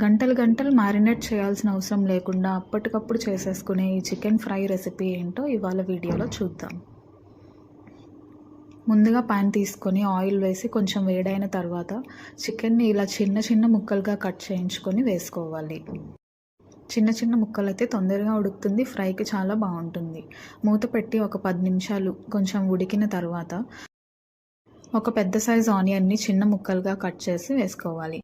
గంటలు గంటలు మ్యారినేట్ చేయాల్సిన అవసరం లేకుండా అప్పటికప్పుడు చేసేసుకునే ఈ చికెన్ ఫ్రై రెసిపీ ఏంటో ఇవాళ వీడియోలో చూద్దాం. ముందుగా పాన్ తీసుకొని ఆయిల్ వేసి కొంచెం వేడైన తర్వాత చికెన్ని ఇలా చిన్న చిన్న ముక్కలుగా కట్ చేయించుకొని వేసుకోవాలి. చిన్న చిన్న ముక్కలైతే తొందరగా ఉడుకుతుంది, ఫ్రైకి చాలా బాగుంటుంది. మూత పెట్టి ఒక 10 నిమిషాలు కొంచెం ఉడికిన తర్వాత ఒక పెద్ద సైజు ఆనియన్ని చిన్న ముక్కలుగా కట్ చేసి వేసుకోవాలి.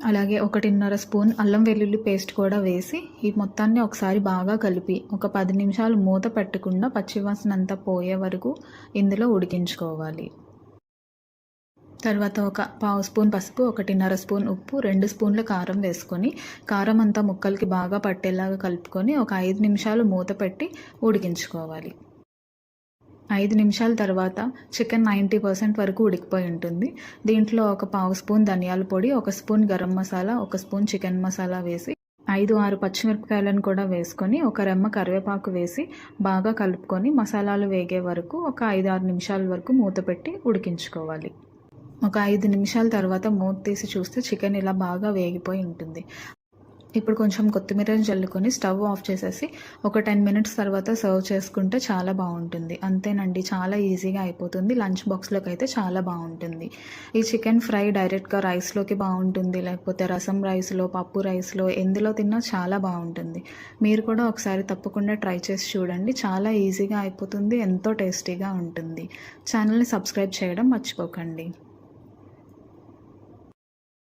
అలాగే 1.5 స్పూన్ అల్లం వెల్లుల్లి పేస్ట్ కూడా వేసి ఈ మొత్తాన్ని ఒకసారి బాగా కలిపి ఒక 10 నిమిషాలు మూత పెట్టకుండా పచ్చివాసన అంతా పోయే వరకు ఇందులో ఉడికించుకోవాలి. తర్వాత ఒక 1/2 స్పూన్ పసుపు, 1.5 స్పూన్ ఉప్పు, 2 స్పూన్ల కారం వేసుకొని కారం అంతా ముక్కలకి బాగా పట్టేలాగా కలుపుకొని ఒక 5 నిమిషాలు మూత పెట్టి ఉడికించుకోవాలి. 5 నిమిషాల తర్వాత చికెన్ 90% వరకు ఉడికిపోయి ఉంటుంది. దీంట్లో ఒక 1/2 స్పూన్ ధనియాల పొడి, 1 spoon garam masala, 1 spoon chicken masala వేసి 5-6 పచ్చిమిరపకాయలను కూడా వేసుకొని ఒక రెమ్మ కరివేపాకు వేసి బాగా కలుపుకొని మసాలాలు వేగే వరకు ఒక 5-6 నిమిషాల వరకు మూత పెట్టి ఉడికించుకోవాలి. ఒక 5 నిమిషాల తర్వాత మూత తీసి చూస్తే చికెన్ ఇలా బాగా వేగిపోయి ఉంటుంది. ఇప్పుడు కొంచెం కొత్తిమీరని జల్లుకొని స్టవ్ ఆఫ్ చేసేసి ఒక 10 మినిట్స్ తర్వాత సర్వ్ చేసుకుంటే చాలా బాగుంటుంది. అంతేనండి, చాలా ఈజీగా అయిపోతుంది. లంచ్ బాక్స్లోకి అయితే చాలా బాగుంటుంది. ఈ చికెన్ ఫ్రై డైరెక్ట్గా రైస్లోకి బాగుంటుంది, లేకపోతే రసం రైస్లో, పప్పు రైస్లో ఎందులో తిన్నా చాలా బాగుంటుంది. మీరు కూడా ఒకసారి తప్పకుండా ట్రై చేసి చూడండి. చాలా ఈజీగా అయిపోతుంది, ఎంతో టేస్టీగా ఉంటుంది. ఛానల్ని సబ్స్క్రైబ్ చేయడం మర్చిపోకండి.